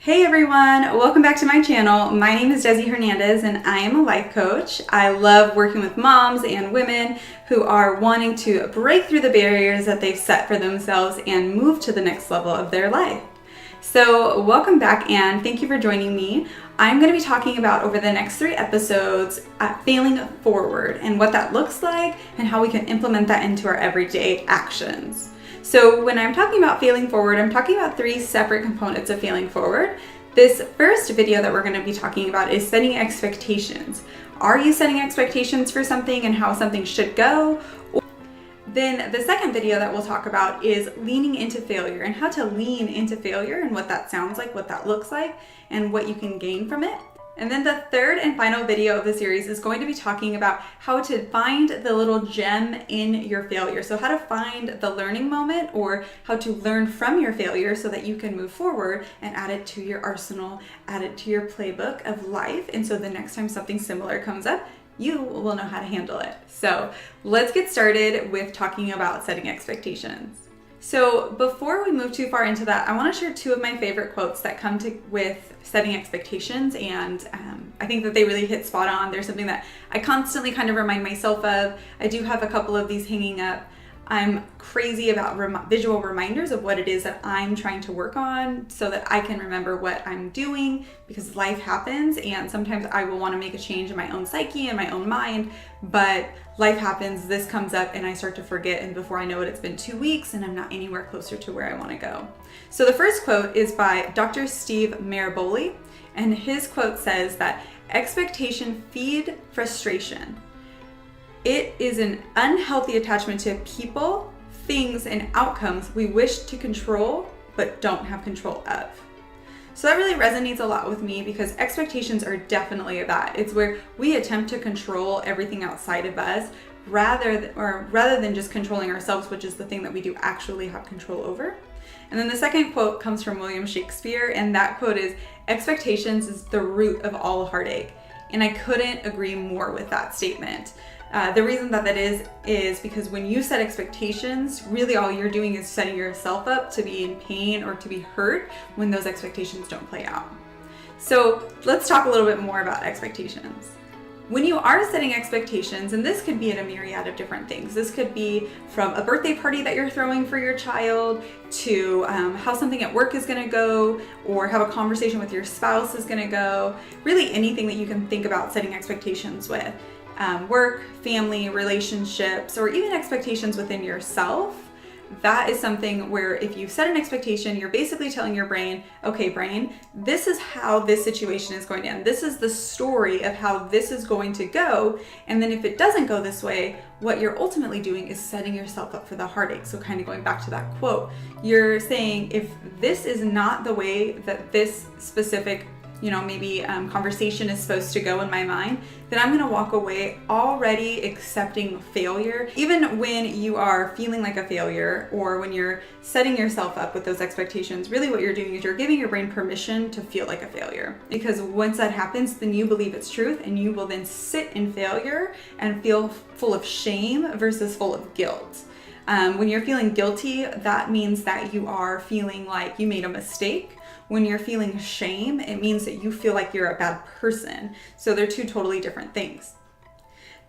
Hey everyone, welcome back to my channel. My name is Desi Hernandez and I am a life coach. I love working with moms and women who are wanting to break through the barriers that they've set for themselves and move to the next level of their life. So welcome back and thank you for joining me. I'm going to be talking about over the next 3 episodes failing forward and what that looks like and how we can implement that into our everyday actions. So when I'm talking about failing forward, I'm talking about 3 separate components of failing forward. This first video that we're going to be talking about is setting expectations. Are you setting expectations for something and how something should go? Then the second video that we'll talk about is leaning into failure and how to lean into failure and what that sounds like, what that looks like, and what you can gain from it. And then the third and final video of the series is going to be talking about how to find the little gem in your failure. So how to find the learning moment or how to learn from your failure so that you can move forward and add it to your arsenal, add it to your playbook of life. And so the next time something similar comes up, you will know how to handle it. So let's get started with talking about setting expectations. So before we move too far into that, I want to share 2 of my favorite quotes that come with setting expectations, and I think that they really hit spot on. They're something that I constantly kind of remind myself of. I do have a couple of these hanging up. I'm crazy about visual reminders of what it is that I'm trying to work on so that I can remember what I'm doing, because life happens and sometimes I will want to make a change in my own psyche and my own mind, but life happens, this comes up and I start to forget, and before I know it, it's been 2 weeks and I'm not anywhere closer to where I want to go. So the first quote is by Dr. Steve Maraboli, and his quote says that expectation feed frustration. It is an unhealthy attachment to people, things, and outcomes we wish to control but don't have control of. So that really resonates a lot with me because expectations are definitely that. It's where we attempt to control everything outside of us rather than just controlling ourselves, which is the thing that we do actually have control over. And then the second quote comes from William Shakespeare, and that quote is, "Expectations is the root of all heartache." And I couldn't agree more with that statement. The reason that is because when you set expectations, really all you're doing is setting yourself up to be in pain or to be hurt when those expectations don't play out. So let's talk a little bit more about expectations. When you are setting expectations, and this could be in a myriad of different things. This could be from a birthday party that you're throwing for your child to how something at work is going to go, or how a conversation with your spouse is going to go. Really anything that you can think about setting expectations with. Work, family, relationships, or even expectations within yourself. That is something where if you set an expectation, you're basically telling your brain, okay, brain, this is how this situation is going to end. This is the story of how this is going to go. And then if it doesn't go this way, what you're ultimately doing is setting yourself up for the heartache. So kind of going back to that quote, you're saying, if this is not the way that this specific conversation is supposed to go in my mind, then I'm going to walk away already accepting failure. Even when you are feeling like a failure or when you're setting yourself up with those expectations, really what you're doing is you're giving your brain permission to feel like a failure. Because once that happens, then you believe it's truth and you will then sit in failure and feel full of shame versus full of guilt. When you're feeling guilty, that means that you are feeling like you made a mistake. When you're feeling shame, it means that you feel like you're a bad person. So they're 2 totally different things.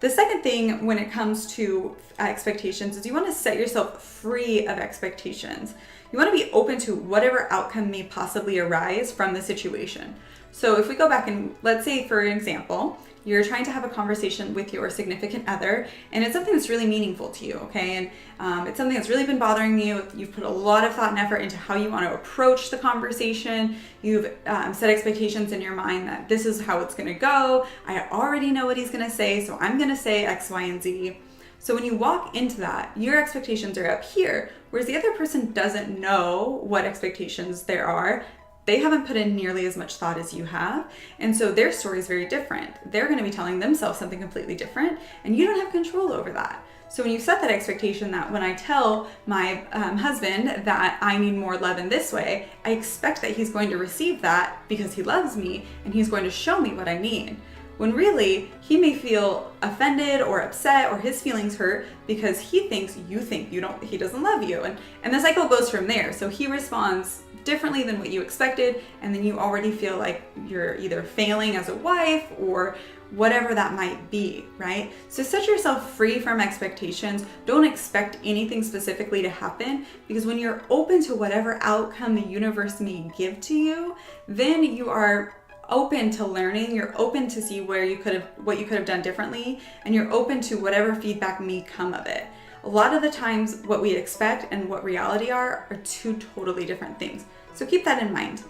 The second thing when it comes to expectations is you want to set yourself free of expectations. You want to be open to whatever outcome may possibly arise from the situation. So if we go back and let's say, for example, you're trying to have a conversation with your significant other and it's something that's really meaningful to you, okay? And it's something that's really been bothering you. You've put a lot of thought and effort into how you want to approach the conversation. You've set expectations in your mind that this is how it's going to go. I already know what he's going to say, so I'm going to say X, Y, and Z. So when you walk into that, your expectations are up here, whereas the other person doesn't know what expectations there are. They haven't put in nearly as much thought as you have. And so their story is very different. They're going to be telling themselves something completely different, and you don't have control over that. So when you set that expectation that when I tell my husband that I need more love in this way, I expect that he's going to receive that because he loves me and he's going to show me what I need. when really he may feel offended or upset or his feelings hurt because he thinks he doesn't love you. And the cycle goes from there. So he responds differently than what you expected, and then you already feel like you're either failing as a wife or whatever that might be, right? So set yourself free from expectations. Don't expect anything specifically to happen, because when you're open to whatever outcome the universe may give to you, then you are open to learning, you're open to see what you could have done differently, and you're open to whatever feedback may come of it. A lot of the times what we expect and what reality are two totally different things. So keep that in mind.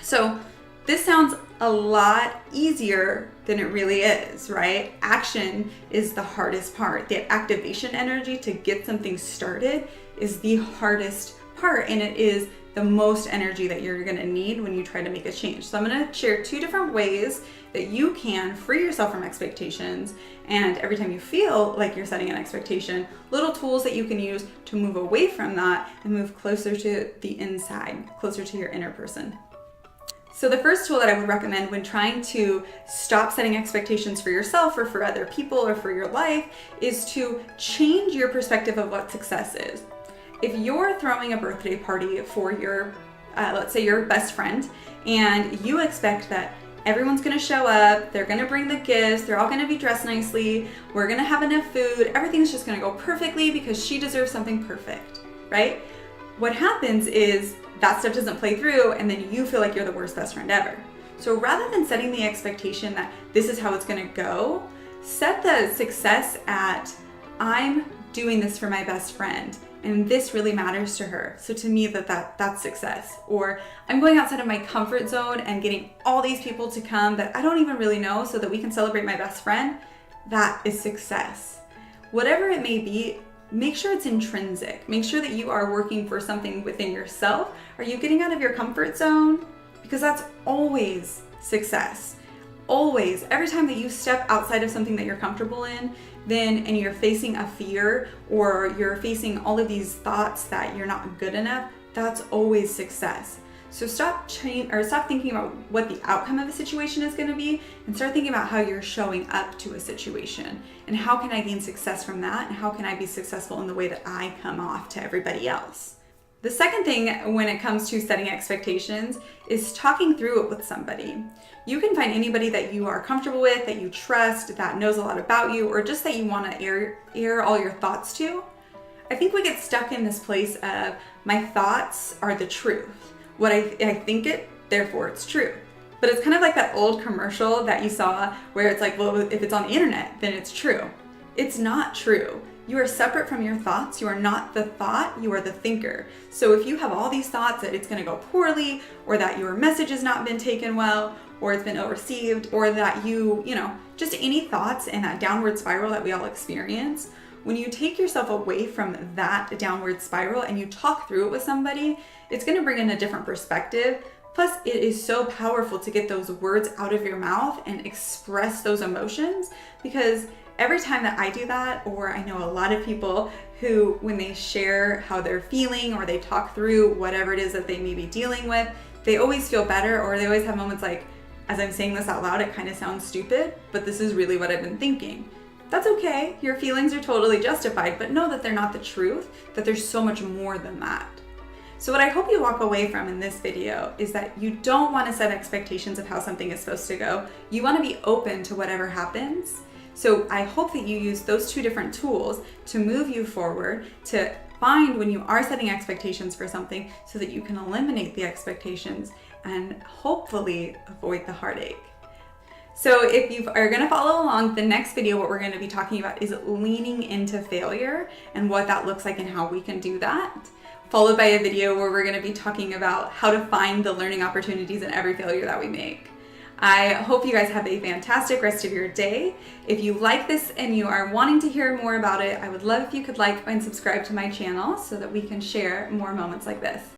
So this sounds a lot easier than it really is, right? Action is the hardest part. The activation energy to get something started is the hardest part, and it is the most energy that you're gonna need when you try to make a change. So I'm gonna share 2 different ways that you can free yourself from expectations, and every time you feel like you're setting an expectation, little tools that you can use to move away from that and move closer to the inside, closer to your inner person. So the first tool that I would recommend when trying to stop setting expectations for yourself or for other people or for your life is to change your perspective of what success is. If you're throwing a birthday party for your, let's say your best friend, and you expect that everyone's gonna show up, they're gonna bring the gifts, they're all gonna be dressed nicely, we're gonna have enough food, everything's just gonna go perfectly because she deserves something perfect, right? What happens is that stuff doesn't play through, and then you feel like you're the worst best friend ever. So rather than setting the expectation that this is how it's gonna go, set the success at, I'm doing this for my best friend, and this really matters to her. So to me, that's success. Or I'm going outside of my comfort zone and getting all these people to come that I don't even really know so that we can celebrate my best friend. That is success. Whatever it may be, make sure it's intrinsic. Make sure that you are working for something within yourself. Are you getting out of your comfort zone? Because that's always success. Always. Every time that you step outside of something that you're comfortable in, and you're facing a fear or you're facing all of these thoughts that you're not good enough, that's always success. So stop thinking about what the outcome of a situation is going to be, and start thinking about how you're showing up to a situation and how can I gain success from that, and how can I be successful in the way that I come off to everybody else. The second thing when it comes to setting expectations is talking through it with somebody. You can find anybody that you are comfortable with, that you trust, that knows a lot about you, or just that you want to air all your thoughts to. I think we get stuck in this place of my thoughts are the truth. What I think it, therefore it's true. But it's kind of like that old commercial that you saw where it's like, well, if it's on the internet, then it's true. It's not true. You are separate from your thoughts. You are not the thought, you are the thinker. So if you have all these thoughts that it's gonna go poorly, or that your message has not been taken well, or it's been ill-received, or that just any thoughts in that downward spiral that we all experience, when you take yourself away from that downward spiral and you talk through it with somebody, it's gonna bring in a different perspective. Plus, it is so powerful to get those words out of your mouth and express those emotions, because every time that I do that, or I know a lot of people who, when they share how they're feeling or they talk through whatever it is that they may be dealing with, they always feel better, or they always have moments like, as I'm saying this out loud, it kind of sounds stupid, but this is really what I've been thinking. That's okay. Your feelings are totally justified, but know that they're not the truth, that there's so much more than that. So what I hope you walk away from in this video is that you don't want to set expectations of how something is supposed to go. You want to be open to whatever happens. So I hope that you use those 2 different tools to move you forward, to find when you are setting expectations for something so that you can eliminate the expectations and hopefully avoid the heartache. So if you are going to follow along, the next video, what we're going to be talking about is leaning into failure and what that looks like and how we can do that, followed by a video where we're going to be talking about how to find the learning opportunities in every failure that we make. I hope you guys have a fantastic rest of your day. If you like this and you are wanting to hear more about it, I would love if you could like and subscribe to my channel so that we can share more moments like this.